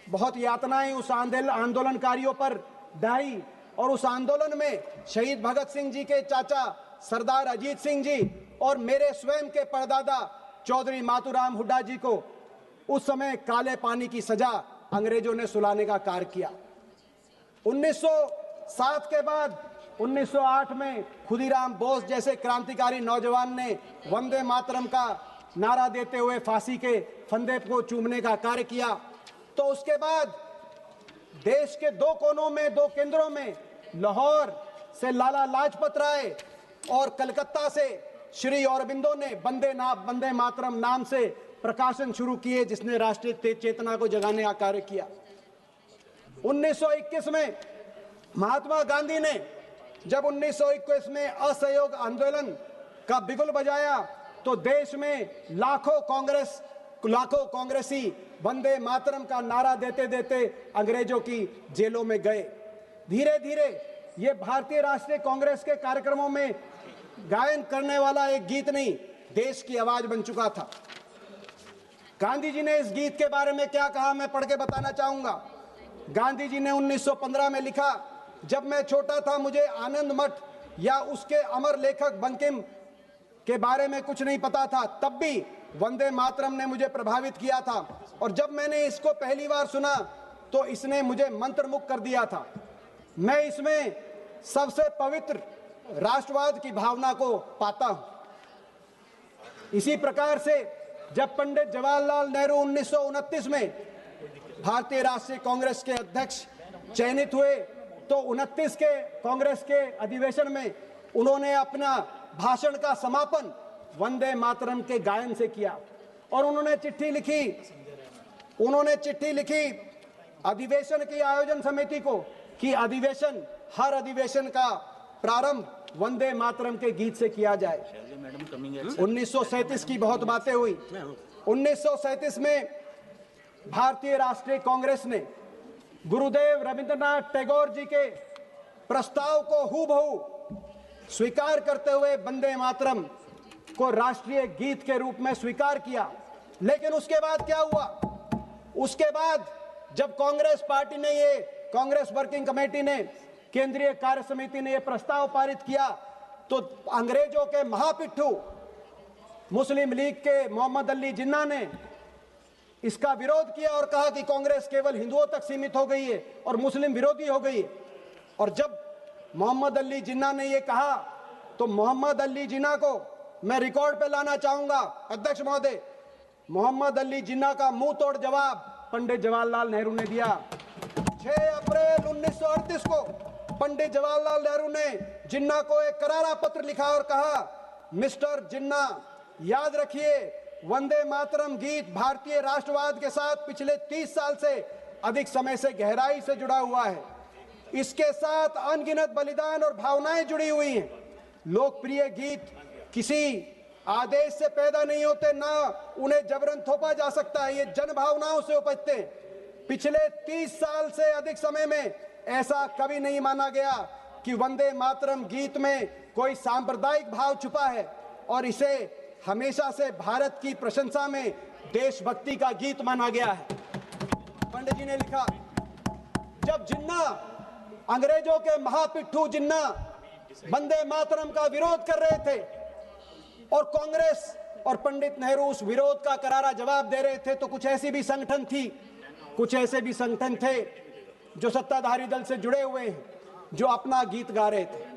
बहुत यातनाएं उस आंदोलनकारियों पर ढाई और उस आंदोलन में शहीद भगत सिंह जी के चाचा सरदार अजीत सिंह जी और मेरे स्वयं के परदादा चौधरी मातूराम हुड्डा जी को उस समय काले पानी की सजा अंग्रेजों ने सुलाने का कार्य किया। 1907 के बाद 1908 में खुदीराम बोस जैसे क्रांतिकारी नौजवान ने वंदे मातरम का नारा देते हुए फांसी के फंदे को चूमने का कार्य किया। तो उसके बाद देश के 2 कोनों में, 2 केंद्रों में, लाहौर से लाला लाजपत राय और कलकत्ता से श्री अरबिंदो ने वंदे मातरम नाम से प्रकाशन शुरू किए, जिसने राष्ट्रीय चेतना को जगाने का कार्य किया। 1921 में महात्मा गांधी ने जब 1921 में असहयोग आंदोलन का बिगुल बजाया, तो देश में लाखों कांग्रेसी वंदे मातरम का नारा देते देते अंग्रेजों की जेलों में गए। धीरे धीरे ये भारतीय राष्ट्रीय कांग्रेस के कार्यक्रमों में गायन करने वाला एक गीत नहीं, देश की आवाज बन चुका था। गांधी जी ने इस गीत के बारे में क्या कहा, मैं पढ़ के बताना चाहूंगा। गांधी जी ने 1915 में लिखा, जब मैं छोटा था मुझे आनंद मठ या उसके अमर लेखक बंकिम के बारे में कुछ नहीं पता था, तब भी वंदे मातरम ने मुझे प्रभावित किया था, और जब मैंने इसको पहली बार सुना तो इसने मुझे मंत्रमुग्ध कर दिया था। मैं इसमें सबसे पवित्र राष्ट्रवाद की भावना को पाता हूं। इसी प्रकार से जब पंडित जवाहरलाल नेहरू 1929 में भारतीय राष्ट्रीय कांग्रेस के अध्यक्ष चयनित हुए तो 29 के कांग्रेस के अधिवेशन में उन्होंने अपना भाषण का समापन वंदे मातरम के गायन से किया, और उन्होंने चिट्ठी लिखी अधिवेशन की आयोजन समिति को कि हर अधिवेशन का प्रारंभ वंदे मातरम के गीत से किया जाए। 1937 की बहुत बातें हुई। 1937 में भारतीय राष्ट्रीय कांग्रेस ने गुरुदेव रविंद्रनाथ टैगोर जी के प्रस्ताव को हूबहू स्वीकार करते हुए वंदे मातरम को राष्ट्रीय गीत के रूप में स्वीकार किया। लेकिन उसके बाद क्या हुआ? उसके बाद जब कांग्रेस पार्टी ने कांग्रेस वर्किंग कमेटी ने, केंद्रीय कार्य समिति ने यह प्रस्ताव पारित किया तो अंग्रेजों के महापिट्ठू मुस्लिम लीग के मोहम्मद अली जिन्ना ने इसका विरोध किया और कहा कि कांग्रेस केवल हिंदुओं तक सीमित हो गई है और मुस्लिम विरोधी हो गई है। और जब मोहम्मद अली जिन्ना ने यह कहा तो मोहम्मद अली जिन्ना को मैं रिकॉर्ड पे लाना चाहूंगा, अध्यक्ष महोदय। मोहम्मद अली जिन्ना का मुंह तोड़ जवाब पंडित जवाहरलाल नेहरू ने दिया। 6 अप्रैल 1938 को पंडित जवाहरलाल नेहरू ने जिन्ना को एक करारा पत्र लिखा और कहा, मिस्टर जिन्ना, याद रखिए वंदे मातरम गीत भारतीय राष्ट्रवाद के साथ पिछले 30 साल से अधिक समय से गहराई से जुड़ा हुआ है। इसके साथ अनगिनत बलिदान और भावनाएं जुड़ी हुई हैं। लोकप्रिय गीत किसी आदेश से पैदा नहीं होते, ना उन्हें जबरन थोपा जा सकता है, ये जन भावनाओं से उपजते हैं। पिछले 30 साल से अधिक समय में ऐसा कभी नहीं माना गया कि वंदे मातरम गीत में कोई सांप्रदायिक भाव छुपा है, और इसे हमेशा से भारत की प्रशंसा में देशभक्ति का गीत माना गया है। पंडित जी ने लिखा, जब जिन्ना, अंग्रेजों के महापिट्ठू जिन्ना वंदे मातरम का विरोध कर रहे थे और कांग्रेस और पंडित नेहरू उस विरोध का करारा जवाब दे रहे थे, तो कुछ ऐसे भी संगठन थे जो सत्ताधारी दल से जुड़े हुए हैं, जो अपना गीत गा रहे थे।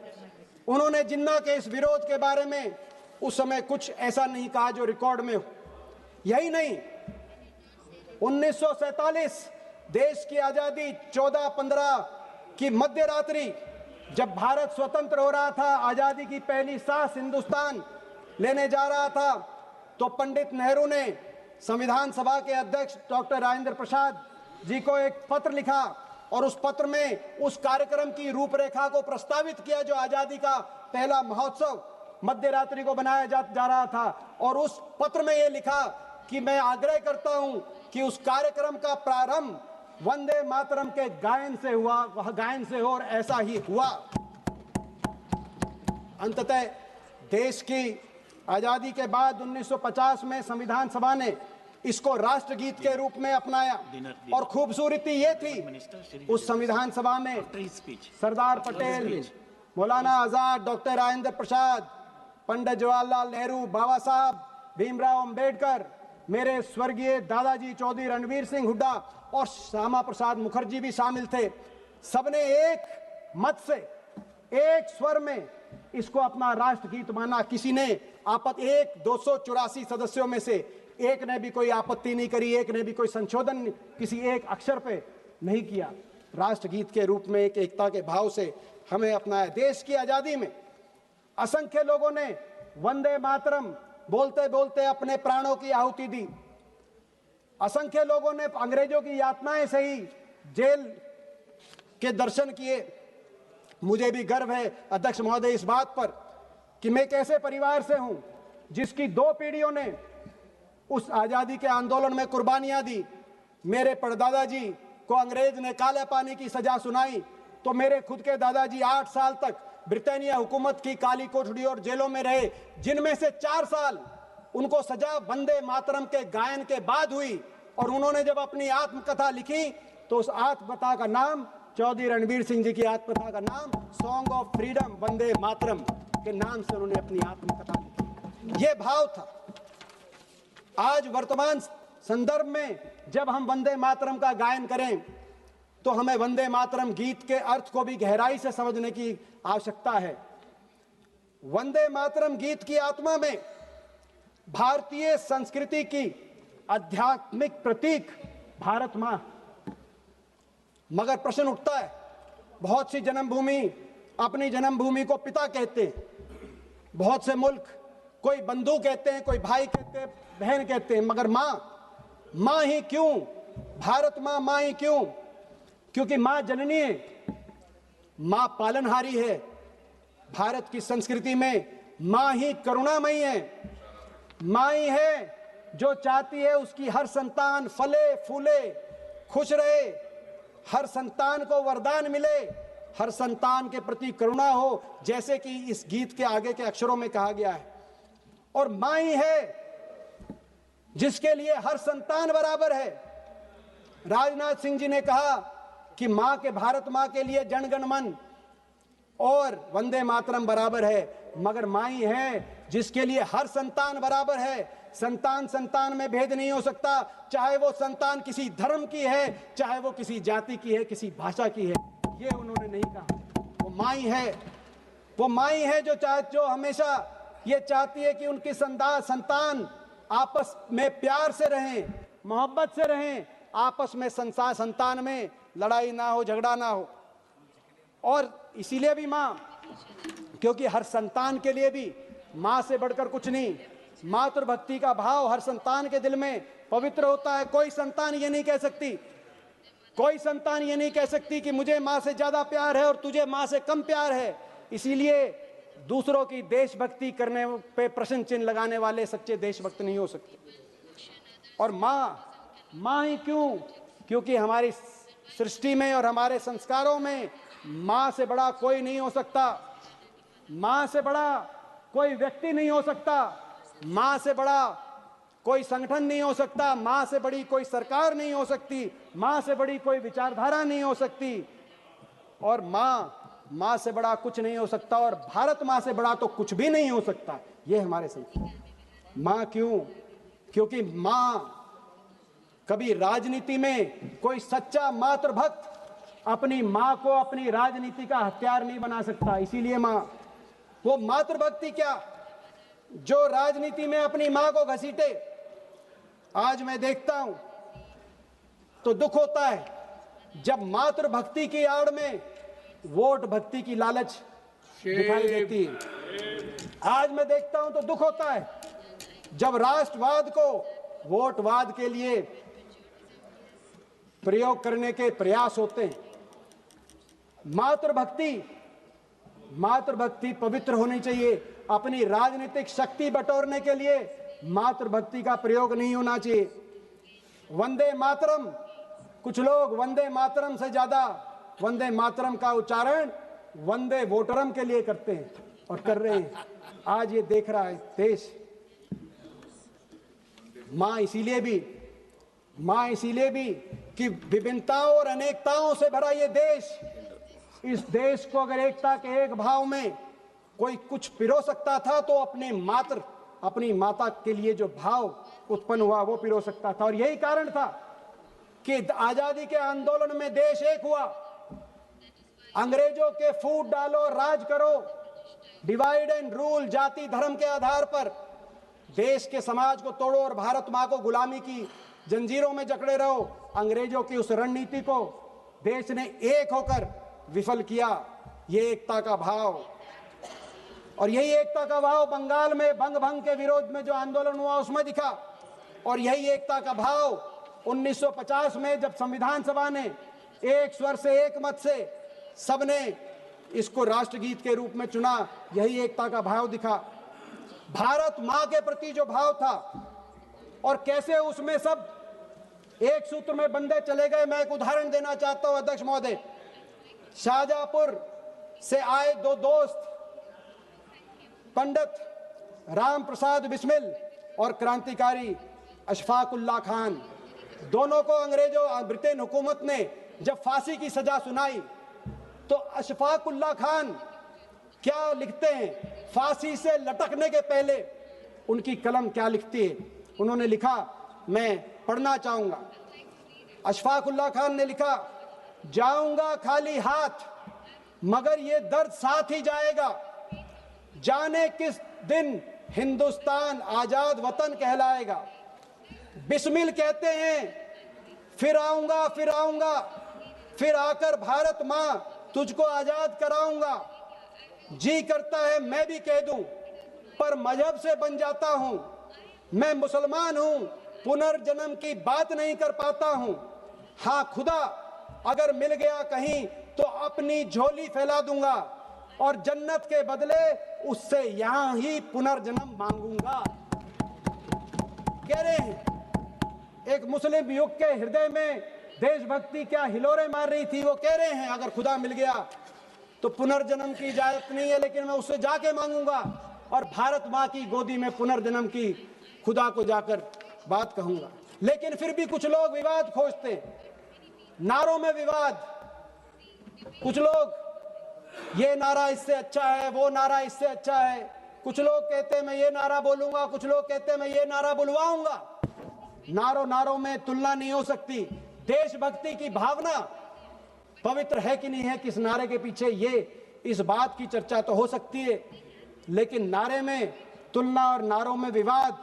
उन्होंने जिन्ना के इस विरोध के बारे में उस समय कुछ ऐसा नहीं कहा जो रिकॉर्ड में हो। यही नहीं, 1947 देश की आजादी 14-15 की मध्य रात्रि जब भारत स्वतंत्र हो रहा था, आजादी की पहली सांस हिंदुस्तान लेने जा रहा था, तो पंडित नेहरू ने संविधान सभा के अध्यक्ष डॉक्टर राजेंद्र प्रसाद जी को एक पत्र लिखा और उस पत्र में उस कार्यक्रम की रूपरेखा को प्रस्तावित किया जो आजादी का पहला महोत्सव मध्य रात्रि को बनाया जा रहा था। और उस पत्र में यह लिखा कि मैं आग्रह करता हूं कि उस कार्यक्रम का प्रारंभ वंदे मातरम के गायन से हो, और ऐसा ही हुआ। अंततः देश की आजादी के बाद 1950 में संविधान सभा ने इसको राष्ट्रगीत के रूप में अपनाया, और खूबसूरती ये थी उस संविधान सभा में सरदार पटेल, मौलाना आजाद, डॉक्टर राजेंद्र प्रसाद, पंडित जवाहरलाल नेहरू, बाबा साहब भीमराव अंबेडकर, मेरे स्वर्गीय दादाजी चौधरी रणवीर सिंह हुड्डा और श्यामा प्रसाद मुखर्जी भी शामिल थे। सबने एक मत से, एक स्वर में इसको अपना राष्ट्रगीत माना। किसी ने 284 सदस्यों में से एक ने भी कोई आपत्ति नहीं करी, एक ने भी कोई संशोधन किसी एक अक्षर पे नहीं किया। राष्ट्रगीत के रूप में एक एकता के भाव से हमें अपनाया। देश की आजादी में असंख्य लोगों ने वंदे मातरम बोलते बोलते अपने प्राणों की आहुति दी। असंख्य लोगों ने अंग्रेजों की यातनाएं सही, जेल के दर्शन किए। मुझे भी गर्व है अध्यक्ष महोदय इस बात पर कि मैं एक ऐसे परिवार से हूं जिसकी 2 पीढ़ियों ने उस आजादी के आंदोलन में कुर्बानियां दी। मेरे परदादा जी को अंग्रेज ने काले पानी की सजा सुनाई, तो मेरे खुद के दादाजी 8 साल तक ब्रिटानिया हुकूमत की काली कोठड़ी और जेलों में रहे, जिनमें से 4 साल उनको सजा वंदे मातरम के गायन के बाद हुई। और उन्होंने जब अपनी आत्मकथा लिखी तो उस आत्मकथा का नाम, चौधरी रणबीर सिंह जी की आत्मकथा का नाम song of freedom Vande Mataram के नाम से उन्होंने अपनी आत्मकथा लिखी। ये भाव था। आज वर्तमान संदर्भ में जब हम वंदे मातरम का गायन करें तो हमें वंदे मातरम गीत के अर्थ को भी गहराई से समझने की आवश्यकता है। वंदे मातरम गीत की आत्मा में भारतीय संस्कृति की आध्यात्मिक प्रतीक भारत मां। मगर प्रश्न उठता है, बहुत सी जन्मभूमि अपनी जन्मभूमि को पिता कहते हैं, बहुत से मुल्क कोई बंधु कहते हैं, कोई भाई कहते हैं, बहन कहते हैं, मगर मां ही क्यों? भारत मां ही क्यों? क्योंकि मां जननी है, मां पालनहारी है। भारत की संस्कृति में मां ही करुणामयी है, मां ही है जो चाहती है उसकी हर संतान फले फूले, खुश रहे, हर संतान को वरदान मिले, हर संतान के प्रति करुणा हो, जैसे कि इस गीत के आगे के अक्षरों में कहा गया है। और मां ही है जिसके लिए हर संतान बराबर है। राजनाथ सिंह जी ने कहा कि मां के, भारत मां के लिए जनगण मन और वंदे मातरम बराबर है, मगर मां ही है जिसके लिए हर संतान बराबर है। संतान में भेद नहीं हो सकता, चाहे वो संतान किसी धर्म की है, चाहे वो किसी जाति की है, किसी भाषा की है। ये उन्होंने नहीं कहा। वो मां ही है, वो मां ही है जो हमेशा ये चाहती है कि उनकी संतान आपस में प्यार से रहें, मोहब्बत से रहें, आपस में संतान में लड़ाई ना हो, झगड़ा ना हो। और इसीलिए भी मां, क्योंकि हर संतान के लिए भी मां से बढ़कर कुछ नहीं। मातृभक्ति का भाव हर संतान के दिल में पवित्र होता है। कोई संतान ये नहीं कह सकती कि मुझे मां से ज्यादा प्यार है और तुझे मां से कम प्यार है। इसीलिए दूसरों की देशभक्ति करने पे प्रश्न चिन्ह लगाने वाले सच्चे देशभक्त नहीं हो सकते। और मां ही क्यों? क्योंकि हमारी सृष्टि में और हमारे संस्कारों में मां से बड़ा कोई नहीं हो सकता, मां से बड़ा कोई व्यक्ति नहीं हो सकता, मां से बड़ा कोई संगठन नहीं हो सकता, मां से बड़ी कोई सरकार नहीं हो सकती, मां से बड़ी कोई विचारधारा नहीं हो सकती, और मां से बड़ा कुछ नहीं हो सकता। और भारत मां से बड़ा तो कुछ भी नहीं हो सकता। ये हमारे संस्कार। मां क्यों? क्योंकि मां कभी राजनीति में कोई सच्चा मातृभक्त अपनी मां को अपनी राजनीति का हथियार नहीं बना सकता। इसीलिए मां, वो मातृभक्ति क्या जो राजनीति में अपनी मां को घसीटे। आज मैं देखता हूं तो दुख होता है जब मातृभक्ति की आड़ में वोट भक्ति की लालच दिखाई देती है। आज मैं देखता हूं तो दुख होता है जब राष्ट्रवाद को वोटवाद के लिए प्रयोग करने के प्रयास होते हैं। मातृभक्ति पवित्र होनी चाहिए। अपनी राजनीतिक शक्ति बटोरने के लिए मातृभक्ति का प्रयोग नहीं होना चाहिए। वंदे मातरम, कुछ लोग वंदे मातरम से ज्यादा वंदे मातरम का उच्चारण वंदे वोटरम के लिए करते हैं और कर रहे हैं। आज ये देख रहा है देश। मां इसीलिए भी कि विभिन्नताओं और अनेकताओं से भरा ये देश, इस देश को अगर एकता के एक भाव में कोई कुछ पिरो सकता था तो अपनी माता के लिए जो भाव उत्पन्न हुआ वो पिरो सकता था। और यही कारण था कि आजादी के आंदोलन में देश एक हुआ। अंग्रेजों के फूट डालो, राज करो, डिवाइड एंड रूल, जाति धर्म के आधार पर देश के समाज को तोड़ो और भारत मां को गुलामी की जंजीरों में जकड़े रहो। अंग्रेजों की उस रणनीति को देश ने एक होकर विफल किया। ये एकता का भाव, और यही एकता का भाव बंगाल में बंग भंग के विरोध में जो आंदोलन हुआ उसमें दिखा। और यही एकता का भाव 1950 में जब संविधान सभा ने एक स्वर से एक मत से सबने इसको राष्ट्रगीत के रूप में चुना, यही एकता का भाव दिखा। भारत मां के प्रति जो भाव था और कैसे उसमें सब एक सूत्र में बंधे चले गए। मैं एक उदाहरण देना चाहता हूं अध्यक्ष महोदय। शाहजहांपुर से आए दो दोस्त पंडित राम प्रसाद बिस्मिल और क्रांतिकारी अशफाक उल्लाह खान, दोनों को अंग्रेजों ब्रिटेन हुकूमत ने जब फांसी की सजा सुनाई तो अशफाक उल्लाह खान क्या लिखते हैं, फांसी से लटकने के पहले उनकी कलम क्या लिखती है, उन्होंने लिखा, मैं पढ़ना चाहूंगा। अशफाक उल्लाह खान ने लिखा, जाऊंगा खाली हाथ मगर ये दर्द साथ ही जाएगा, जाने किस दिन हिंदुस्तान आजाद वतन कहलाएगा। बिस्मिल कहते हैं, फिर आऊंगा फिर आकर भारत मां तुझको आजाद कराऊंगा। जी करता है मैं भी कह दूं पर मजहब से बन जाता हूं, मैं मुसलमान हूं, पुनर्जन्म की बात नहीं कर पाता हूं। हाँ खुदा अगर मिल गया कहीं तो अपनी झोली फैला दूंगा और जन्नत के बदले उससे यहां ही पुनर्जन्म मांगूंगा। कह रहे हैं एक मुस्लिम युग के हृदय में देशभक्ति क्या हिलोरे मार रही थी, वो कह रहे हैं अगर खुदा मिल गया तो पुनर्जन्म की इजाजत नहीं है, लेकिन मैं उससे जाके मांगूंगा और भारत मां की गोदी में पुनर्जन्म की खुदा को जाकर बात कहूंगा। लेकिन फिर भी कुछ लोग विवाद खोजते हैं, नारों में विवाद। कुछ लोग ये नारा इससे अच्छा है, वो नारा इससे अच्छा है, कुछ लोग कहते हैं मैं ये नारा बोलूंगा, कुछ लोग कहते हैं मैं ये नारा बुलवाऊंगा। नारों में तुलना नहीं हो सकती। देशभक्ति की भावना पवित्र है कि नहीं है, किस नारे के पीछे, ये इस बात की चर्चा तो हो सकती है, लेकिन नारे में तुलना और नारों में विवाद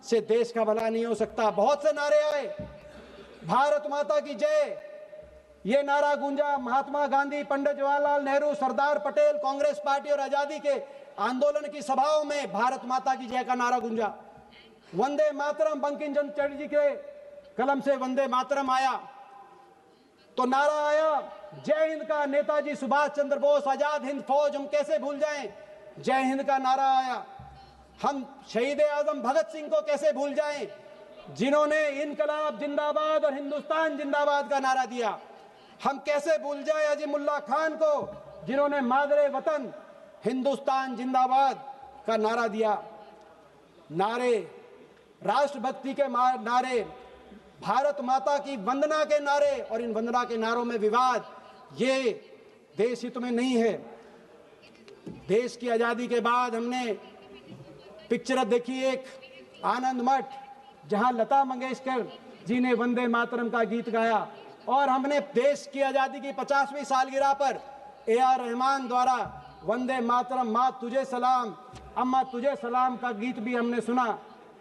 से देश का भला नहीं हो सकता। बहुत से नारे आए, भारत माता की जय, ये नारा गूंजा। महात्मा गांधी, पंडित जवाहरलाल नेहरू, सरदार पटेल, कांग्रेस पार्टी और आजादी के आंदोलन की सभाओं में भारत माता की जय का नारा गूंजा। वंदे मातरम, बंकिम चंद्र चटर्जी के कलम से वंदे मातरम आया तो नारा आया जय हिंद का, नेताजी सुभाष चंद्र बोस, आजाद हिंद फौज, हम कैसे भूल जाएं, जय हिंद का नारा आया। हम शहीद आजम भगत सिंह को कैसे भूल जाएं, जिन्होंने इनकलाब जिंदाबाद और हिंदुस्तान जिंदाबाद का नारा दिया। हम कैसे भूल जाएं अजीमुल्लाह खान को, जिन्होंने मादरे वतन हिंदुस्तान जिंदाबाद का नारा दिया। नारे राष्ट्रभक्ति के नारे, भारत माता की वंदना के नारे, और इन वंदना के नारों में विवाद, ये देश हित में नहीं है। देश की आजादी के बाद हमने पिक्चर देखी एक आनंद मठ, जहां लता मंगेशकर जी ने वंदे मातरम का गीत गाया, और हमने देश की आजादी की 50वीं सालगिरह पर AR रहमान द्वारा वंदे मातरम, माँ तुझे सलाम, अम्मा तुझे सलाम का गीत भी हमने सुना।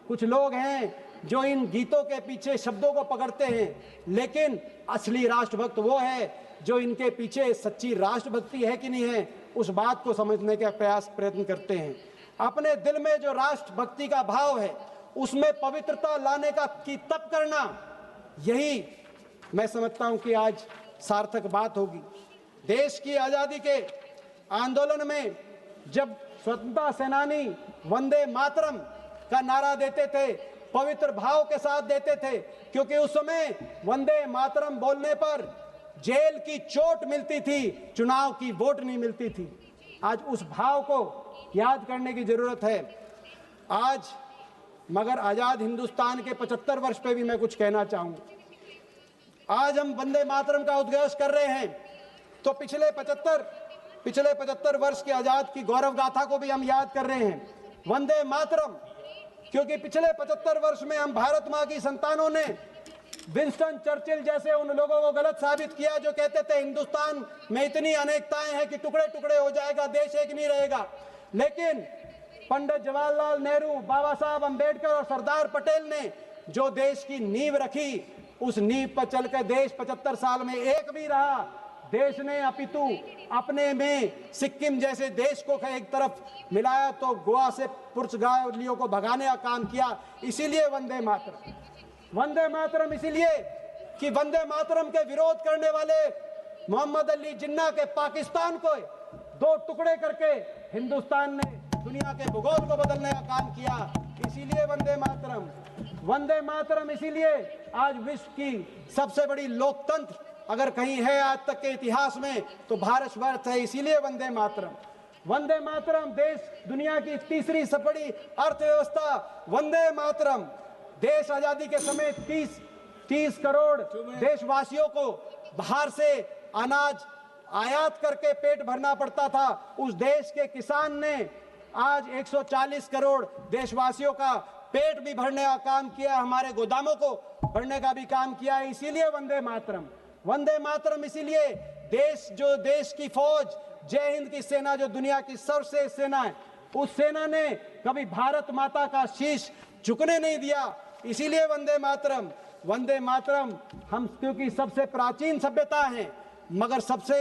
कुछ लोग हैं जो इन गीतों के पीछे शब्दों को पकड़ते हैं, लेकिन असली राष्ट्रभक्त वो है जो इनके पीछे सच्ची राष्ट्रभक्ति है कि नहीं है, उस बात को समझने का प्रयत्न करते हैं। अपने दिल में जो राष्ट्रभक्ति का भाव है उसमें पवित्रता लाने का की तप करना, यही मैं समझता हूं कि आज सार्थक बात होगी। देश की आजादी के आंदोलन में जब स्वतंत्रता सेनानी वंदे मातरम का नारा देते थे, पवित्र भाव के साथ देते थे, क्योंकि उस समय वंदे मातरम बोलने पर जेल की चोट मिलती थी, चुनाव की वोट नहीं मिलती थी। आज उस भाव को याद करने की जरूरत है। आज मगर आजाद हिंदुस्तान के 75 वर्ष पे भी मैं कुछ कहना चाहूंगा। आज हम वंदे मातरम का उद्घोष कर रहे हैं तो पिछले 75 वर्ष के आजाद की गौरव गाथा को भी हम याद कर रहे हैं। वंदे मातरम, क्योंकि पिछले 75 वर्ष में हम भारत मां की संतानों ने विंस्टन चर्चिल जैसे उन लोगों को गलत साबित किया जो कहते थे हिंदुस्तान में इतनी अनेकताएं हैं कि टुकड़े टुकड़े हो जाएगा, देश एक नहीं रहेगा। लेकिन पंडित जवाहरलाल नेहरू, बाबा साहब अंबेडकर और सरदार पटेल ने जो देश की नींव रखी, उस नींव पर चलकर देश 75 साल में एक भी रहा। देश ने अपितु अपने में सिक्किम जैसे देश को एक तरफ मिलाया तो गोवा से पुर्तगालियों को भगाने का काम किया। इसीलिए वंदे मातरम इसीलिए कि वंदे मातरम के विरोध करने वाले मोहम्मद अली जिन्ना के पाकिस्तान को 2 टुकड़े करके हिंदुस्तान ने दुनिया के भूगोल को बदलने का काम किया। इसीलिए वंदे मातरम इसीलिए आज विश्व की सबसे बड़ी लोकतंत्र अगर कहीं है आज तक के इतिहास में तो भारतवर्ष है, इसीलिए वंदे मातरम। वंदे मातरम देश दुनिया की तीसरी सबसे बड़ी अर्थव्यवस्था। वंदे मातरम देश आजादी के समय 30 करोड़ देशवासियों को बाहर से अनाज आयात करके पेट भरना पड़ता था। उस देश के किसान ने आज 140 करोड़ देशवासियों का पेट भी भरने का काम किया, हमारे गोदामों को भरने का भी काम किया है। इसीलिए वंदे मातरम। वंदे मातरम इसीलिए देश की फौज, जय हिंद की सेना जो दुनिया की सर्वश्रेष्ठ सेना है, उस सेना ने कभी भारत माता का शीश झुकने नहीं दिया। इसीलिए वंदे मातरम। वंदे मातरम हम क्योंकि सबसे प्राचीन सभ्यता है, मगर सबसे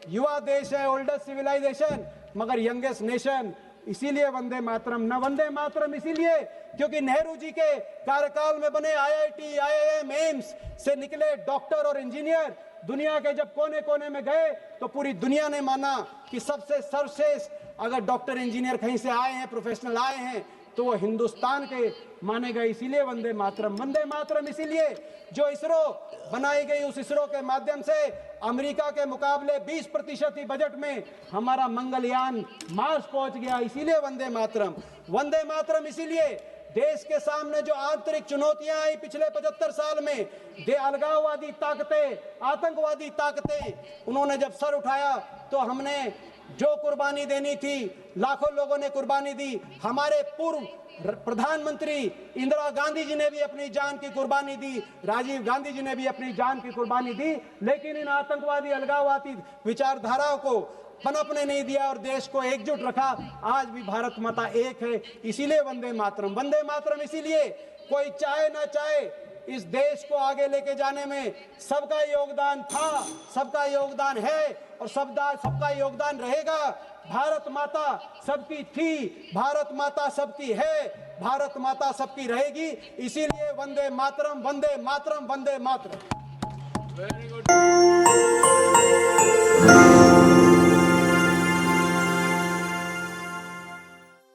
युवा देश है, ओल्डेस्ट सिविलाइजेशन, मगर यंगेस्ट नेशन, इसीलिए वंदे मातरम। न वंदे मातरम इसीलिए क्योंकि नेहरू जी के कार्यकाल में बने IIT, IIM, एम्स से निकले डॉक्टर और इंजीनियर दुनिया के जब कोने कोने में गए तो पूरी दुनिया ने माना कि सबसे सर्वश्रेष्ठ अगर डॉक्टर इंजीनियर कहीं से आए हैं, प्रोफेशनल आए हैं, तो वो हिंदुस्तान के माने गए। इसीलिए वंदे मातरम। वंदे मातरम इसीलिए जो इसरो बनाई गई, उस इसरो के माध्यम से अमेरिका के मुकाबले 20% ही बजट में हमारा मंगलयान मार्स पहुंच गया। इसीलिए वंदे मातरम। वंदे मातरम इसीलिए देश के सामने जो आंतरिक चुनौतियां आई पिछले 75 साल में, अलगाववादी ताकतें, आतंकवादी ताकतें, उन्होंने जब सर उठाया तो हमने जो कुर्बानी देनी थी, लाखों लोगों ने कुर्बानी दी। हमारे पूर्व प्रधानमंत्री इंदिरा गांधी जी ने भी अपनी जान की कुर्बानी दी, राजीव गांधी जी ने भी अपनी जान की कुर्बानी दी, लेकिन इन आतंकवादी अलगाववादी विचारधाराओं को पनपने नहीं दिया और देश को एकजुट रखा। आज भी भारत माता एक है। इसीलिए वंदे मातरम। वंदे मातरम इसीलिए कोई चाहे ना चाहे इस देश को आगे लेके जाने में सबका योगदान था, सबका योगदान है और सबका योगदान रहेगा। भारत माता सबकी थी, भारत माता सबकी है, भारत माता सबकी रहेगी। इसीलिए वंदे मातरम, वंदे मातरम, वंदे मातरम।